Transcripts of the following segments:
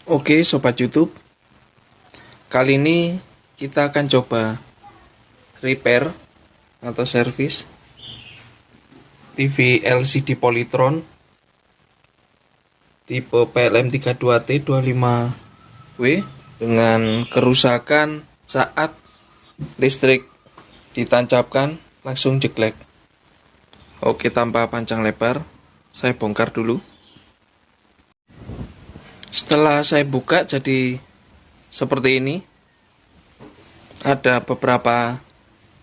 Oke Sobat YouTube, kali ini kita akan coba repair atau servis TV LCD Polytron tipe PLM32T25W dengan kerusakan saat listrik ditancapkan langsung jeglek. Oke, tanpa panjang lebar, saya bongkar dulu. Setelah saya buka jadi seperti ini. Ada beberapa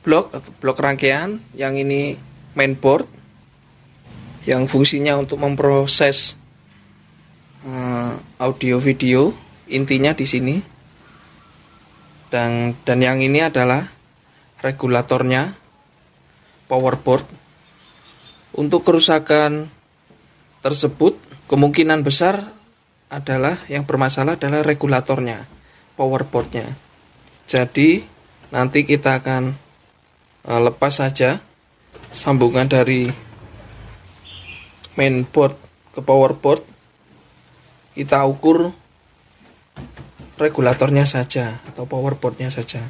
blok rangkaian. Yang ini mainboard yang fungsinya untuk memproses audio video, intinya di sini. Dan yang ini adalah regulatornya, powerboard. Untuk kerusakan tersebut kemungkinan besar adalah yang bermasalah adalah regulatornya, powerboardnya. Jadi nanti kita akan lepas saja sambungan dari mainboard ke powerboard. Kita ukur regulatornya saja atau powerboardnya saja.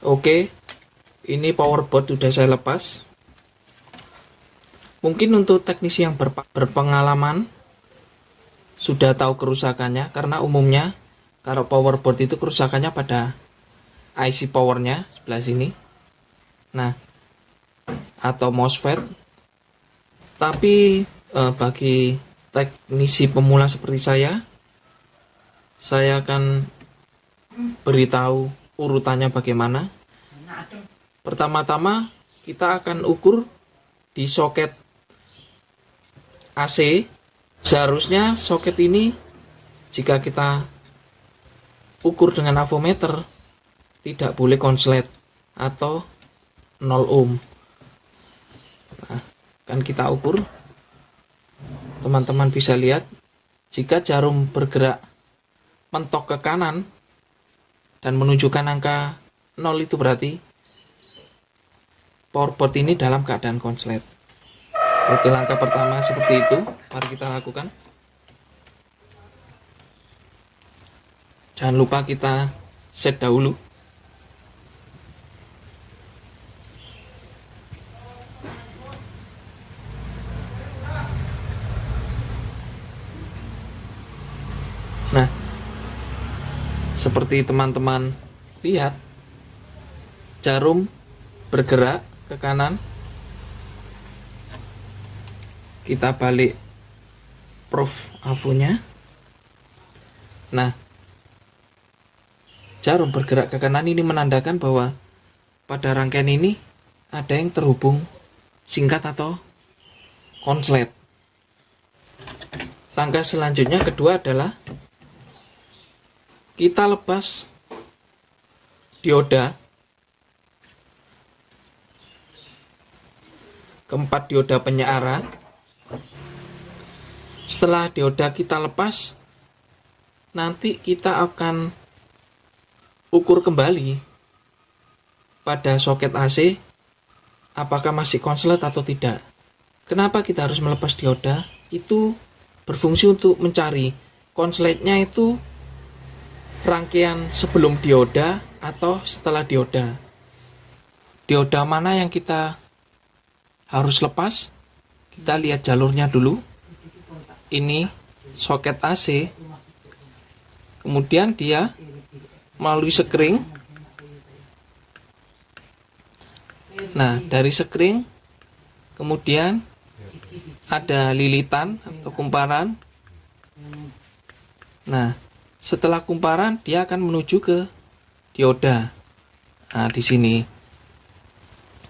Oke, ini powerboard sudah saya lepas. Mungkin untuk teknisi yang berpengalaman sudah tahu kerusakannya, karena umumnya kalau powerboard itu kerusakannya pada IC powernya sebelah sini. Nah, atau MOSFET. Tapi bagi teknisi pemula seperti saya akan beritahu urutannya bagaimana. Pertama-tama kita akan ukur di soket AC. Seharusnya soket ini jika kita ukur dengan avometer tidak boleh konslet atau 0 ohm. Nah, kan kita ukur, teman-teman bisa lihat jika jarum bergerak mentok ke kanan dan menunjukkan angka 0, itu berarti powerboard ini dalam keadaan konslet. Oke, langkah pertama seperti itu, mari kita lakukan. Jangan lupa kita set dahulu. Nah, seperti teman-teman lihat, jarum bergerak ke kanan. Kita balik prof avonya. Nah, jarum bergerak ke kanan ini menandakan bahwa pada rangkaian ini ada yang terhubung singkat atau konslet. Langkah selanjutnya kedua adalah kita lepas dioda. Keempat dioda penyiaran. Setelah dioda kita lepas, nanti kita akan ukur kembali pada soket AC apakah masih konslet atau tidak. Kenapa kita harus melepas dioda? Itu berfungsi untuk mencari konsletnya itu rangkaian sebelum dioda atau setelah dioda. Dioda mana yang kita harus lepas? Kita lihat jalurnya dulu. Ini soket AC, kemudian dia melalui sekring. Nah, dari sekring kemudian ada lilitan atau kumparan. Nah, setelah kumparan dia akan menuju ke dioda. Nah, di sini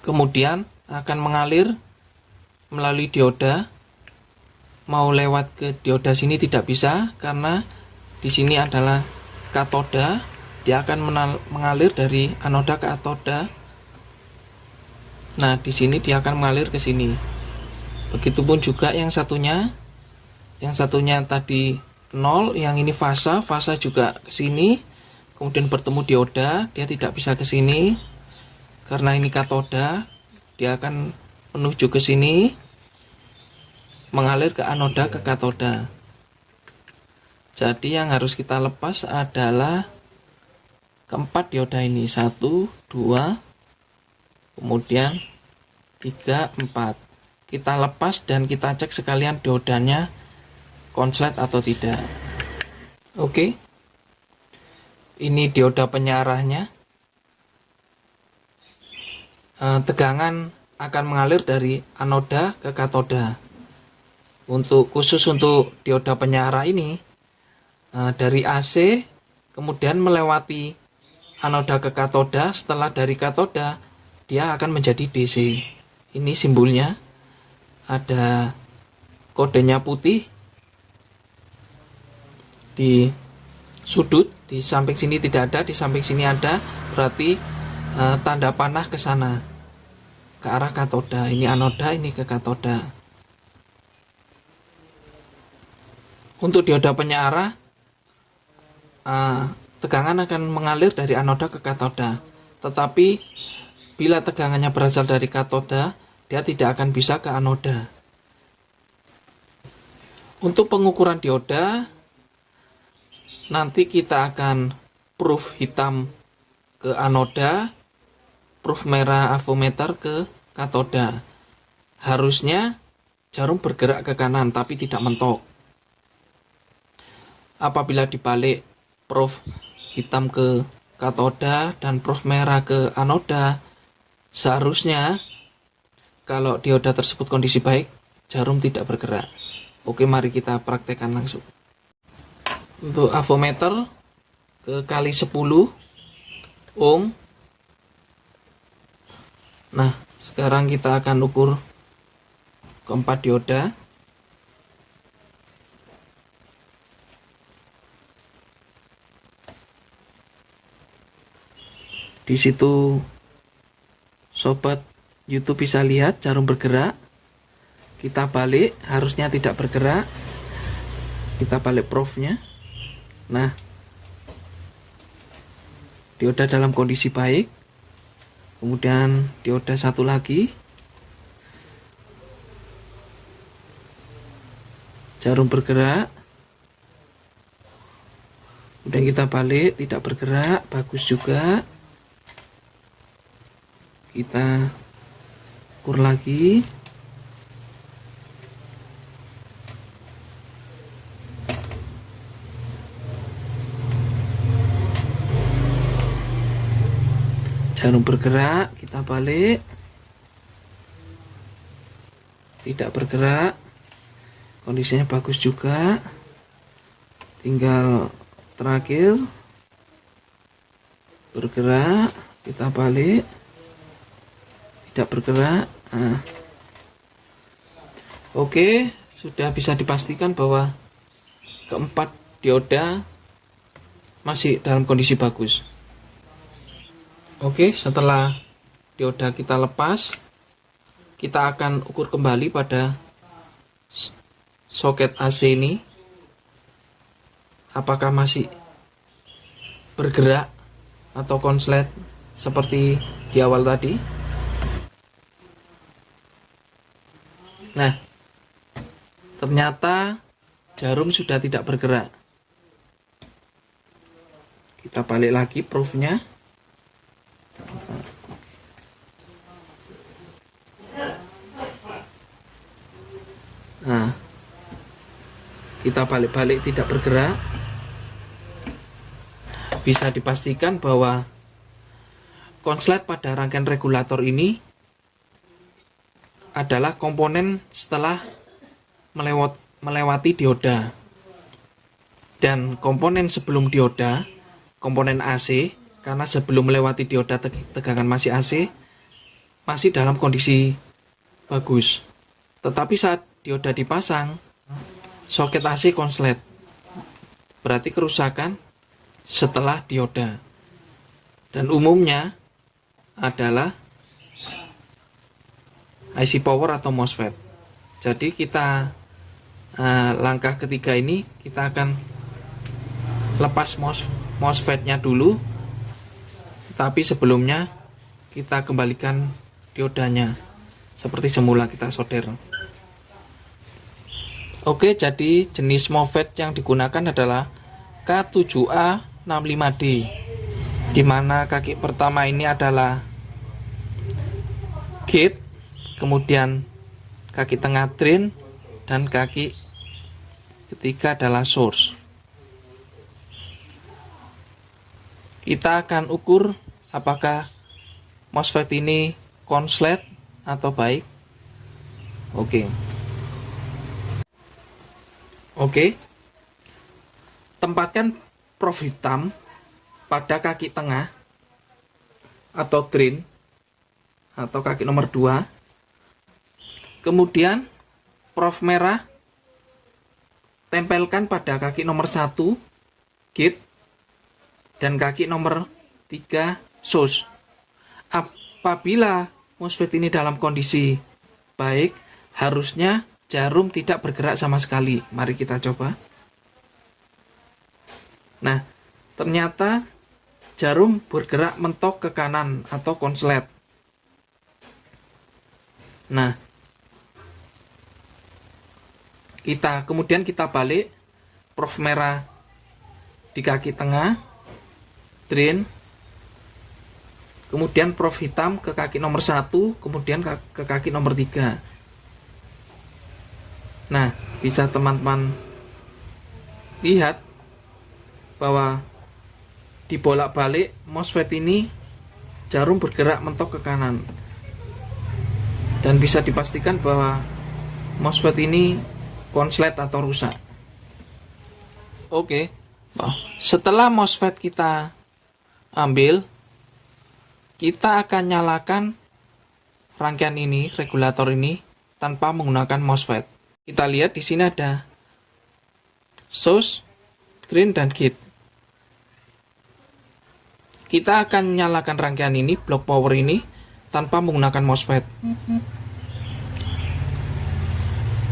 kemudian akan mengalir melalui dioda. Mau lewat ke dioda sini tidak bisa karena di sini adalah katoda. Dia akan mengalir dari anoda ke katoda. Nah, di sini dia akan mengalir ke sini. Begitupun juga yang satunya. Yang satunya tadi 0, yang ini fasa juga ke sini. Kemudian bertemu dioda, dia tidak bisa ke sini karena ini katoda. Dia akan menuju ke sini, mengalir ke anoda ke katoda. Jadi yang harus kita lepas adalah keempat dioda ini. 1, 2, kemudian 3, 4. Kita lepas dan kita cek sekalian diodanya konslet atau tidak. Oke. Ini dioda penyarahnya. Tegangan akan mengalir dari anoda ke katoda. Khusus untuk dioda penyarah ini, dari AC kemudian melewati anoda ke katoda. Setelah dari katoda dia akan menjadi DC. Ini simbolnya, ada kodenya putih di sudut, di samping sini tidak ada, di samping sini ada, berarti tanda panah ke sana, ke arah katoda. Ini anoda, ini ke katoda. Untuk dioda penyarah, tegangan akan mengalir dari anoda ke katoda. Tetapi bila tegangannya berasal dari katoda, dia tidak akan bisa ke anoda. Untuk pengukuran dioda, nanti kita akan proof hitam ke anoda, proof merah avometer ke katoda. Harusnya jarum bergerak ke kanan tapi tidak mentok. Apabila dibalik proof hitam ke katoda dan proof merah ke anoda, seharusnya kalau dioda tersebut kondisi baik, jarum tidak bergerak. Oke, mari kita praktekkan langsung. Untuk avometer ke kali 10 ohm. Nah, sekarang kita akan ukur keempat dioda. Di situ sobat YouTube bisa lihat jarum bergerak. Kita balik, harusnya tidak bergerak. Kita balik proofnya. Nah, dioda dalam kondisi baik. Kemudian dioda satu lagi, jarum bergerak. Kemudian kita balik, tidak bergerak, bagus juga. Kita ukur lagi. Jarum bergerak, kita balik, tidak bergerak, kondisinya bagus juga. Tinggal terakhir bergerak, kita balik, tidak bergerak. Nah. Oke, sudah bisa dipastikan bahwa keempat dioda masih dalam kondisi bagus. Oke, setelah dioda kita lepas, kita akan ukur kembali pada soket AC ini, apakah masih bergerak atau konslet seperti di awal tadi. Nah, ternyata jarum sudah tidak bergerak. Kita balik lagi proofnya. Nah, kita balik-balik tidak bergerak. Bisa dipastikan bahwa konslet pada rangkaian regulator ini adalah komponen setelah melewati dioda. Dan komponen sebelum dioda, komponen AC, karena sebelum melewati dioda tegangan masih AC, masih dalam kondisi bagus. Tetapi saat dioda dipasang, soket AC konslet. Berarti kerusakan setelah dioda. Dan umumnya adalah IC power atau MOSFET. Jadi kita langkah ketiga ini kita akan lepas MOSFET-nya dulu. Tapi sebelumnya kita kembalikan diodanya seperti semula, kita solder. Oke, jadi jenis MOSFET yang digunakan adalah K7A65D, di mana kaki pertama ini adalah gate, kemudian kaki tengah drain, dan kaki ketiga adalah source. Kita akan ukur apakah MOSFET ini konslet atau baik. Oke. Tempatkan prof hitam pada kaki tengah atau drain atau kaki nomor 2. Kemudian prof merah tempelkan pada kaki nomor 1 gate dan kaki nomor 3 source. Apabila MOSFET ini dalam kondisi baik, harusnya jarum tidak bergerak sama sekali. Mari kita coba. Nah, ternyata jarum bergerak mentok ke kanan atau konslet. Nah, kemudian kita balik prof merah di kaki tengah drain, kemudian prof hitam ke kaki nomor 1, kemudian ke kaki nomor 3. Nah, bisa teman-teman lihat bahwa dibolak-balik MOSFET ini jarum bergerak mentok ke kanan, dan bisa dipastikan bahwa MOSFET ini konslet atau rusak. Oke. Setelah MOSFET kita ambil, kita akan nyalakan rangkaian ini, regulator ini, tanpa menggunakan MOSFET. Kita lihat di sini ada source, drain, dan gate. Kita akan nyalakan rangkaian ini, block power ini, tanpa menggunakan MOSFET.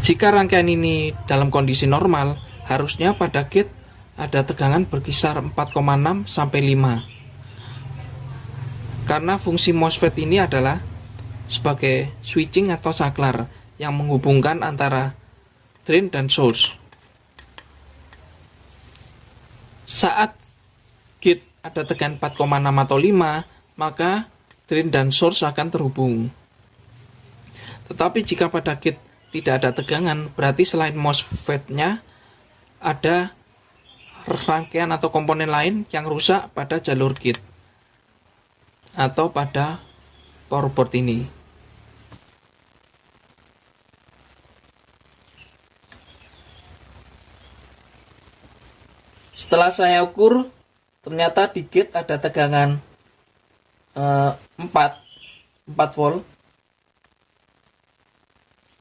Jika rangkaian ini dalam kondisi normal, harusnya pada gate ada tegangan berkisar 4,6 sampai 5. Karena fungsi MOSFET ini adalah sebagai switching atau saklar yang menghubungkan antara drain dan source. Saat gate ada tegangan 4,6 atau 5, maka drain dan source akan terhubung. Tetapi jika pada gate tidak ada tegangan, berarti selain MOSFET-nya ada rangkaian atau komponen lain yang rusak pada jalur gate atau pada power board ini. Setelah saya ukur, ternyata di gate ada tegangan 4 volt,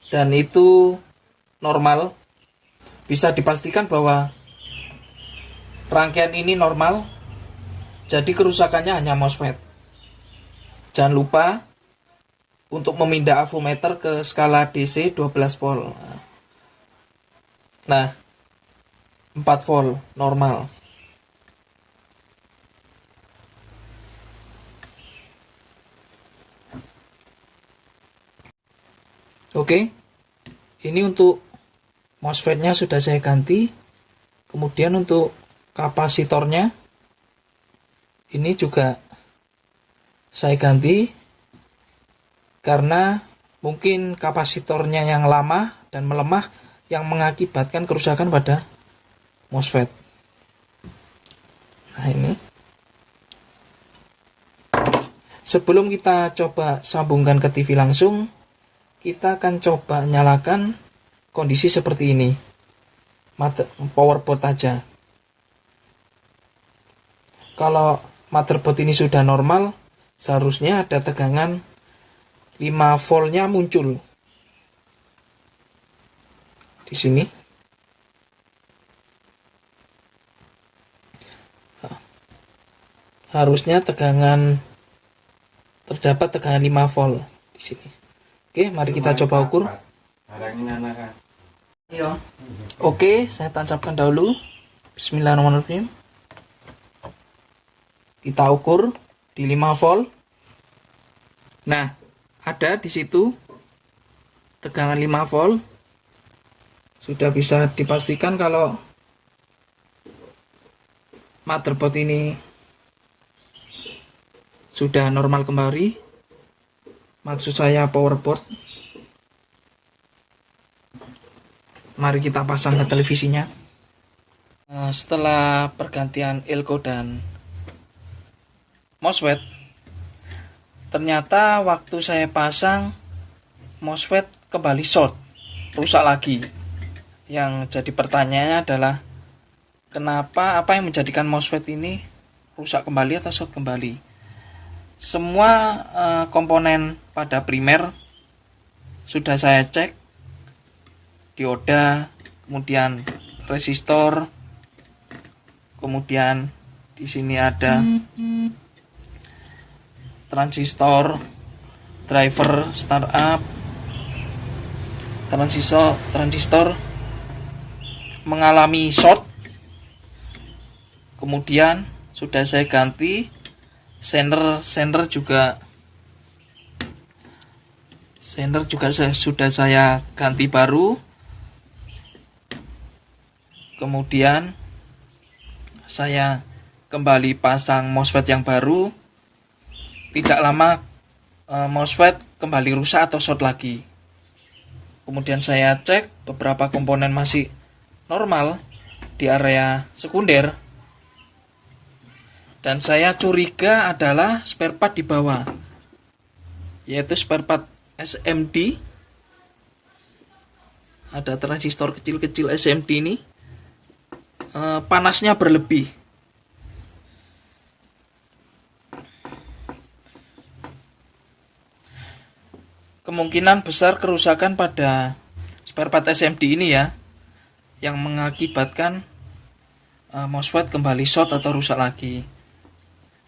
dan itu normal. Bisa dipastikan bahwa rangkaian ini normal, jadi kerusakannya hanya MOSFET. Jangan lupa untuk memindah avometer ke skala DC 12 volt. Nah, 4 volt normal. Oke, ini untuk MOSFET-nya sudah saya ganti. Kemudian untuk kapasitornya ini juga saya ganti, karena mungkin kapasitornya yang lama dan melemah yang mengakibatkan kerusakan pada MOSFET. Nah, ini sebelum kita coba sambungkan ke TV langsung, kita akan coba nyalakan kondisi seperti ini, power board aja. Kalau motherboard ini sudah normal, seharusnya ada tegangan 5 voltnya muncul di sini. Harusnya terdapat tegangan 5 volt di sini. Oke, mari kita coba ukur. Oke, saya tancapkan dahulu. Bismillahirrahmanirrahim. Kita ukur di 5 volt. Nah, ada di situ tegangan 5 volt. sudah bisa dipastikan kalau motherboard ini sudah normal kembali. Maksud saya powerboard. Mari kita pasang ke televisinya. Nah, setelah pergantian elko dan MOSFET, ternyata waktu saya pasang MOSFET kembali short, rusak lagi. Yang jadi pertanyaannya adalah kenapa, apa yang menjadikan MOSFET ini rusak kembali atau short kembali? Semua komponen pada primer sudah saya cek, dioda, kemudian resistor, kemudian di sini ada transistor, driver startup, transistor mengalami short. Kemudian sudah saya ganti sender juga sudah saya ganti baru. Kemudian saya kembali pasang MOSFET yang baru. Tidak lama MOSFET kembali rusak atau short lagi. Kemudian saya cek beberapa komponen masih normal di area sekunder. Dan saya curiga adalah spare part di bawah, yaitu spare part SMD. Ada transistor kecil-kecil SMD ini, panasnya berlebih. Kemungkinan besar kerusakan pada spare part SMD ini ya, yang mengakibatkan MOSFET kembali short atau rusak lagi.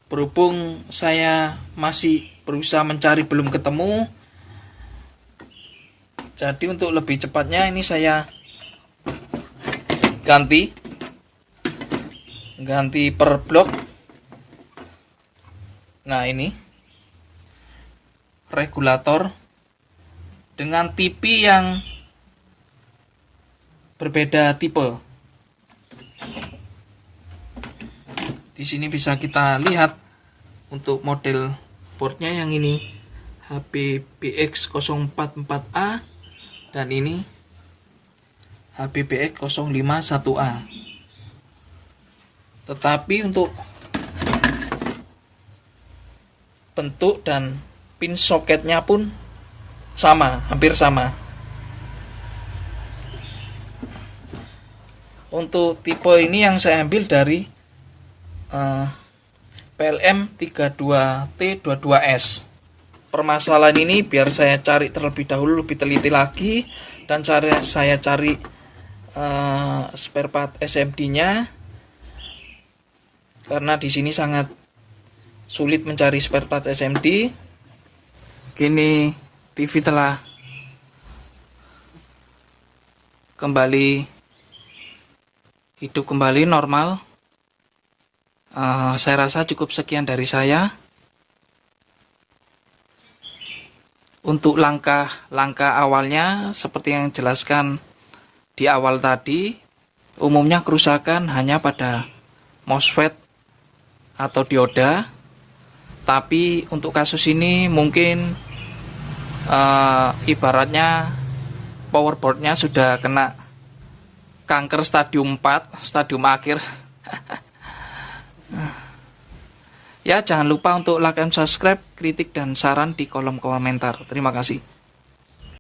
Berhubung saya masih berusaha mencari belum ketemu, jadi untuk lebih cepatnya ini saya ganti per blok. Nah, ini regulator dengan TV yang berbeda tipe. Di sini bisa kita lihat untuk model boardnya yang ini HBBX044A dan ini HBBX051A. Tetapi untuk bentuk dan pin soketnya pun sama, hampir sama. Untuk tipe ini yang saya ambil dari PLM 32T22S. Permasalahan ini biar saya cari terlebih dahulu, lebih teliti lagi, dan saya cari spare part SMD-nya, karena di sini sangat sulit mencari spare part SMD. Kini TV telah kembali hidup kembali normal. Saya rasa cukup sekian dari saya. Untuk langkah awalnya seperti yang jelaskan di awal tadi, umumnya kerusakan hanya pada MOSFET atau dioda. Tapi untuk kasus ini mungkin ibaratnya powerboardnya sudah kena kanker stadium 4, stadium akhir. Ya, jangan lupa untuk like and subscribe, kritik dan saran di kolom komentar. Terima kasih.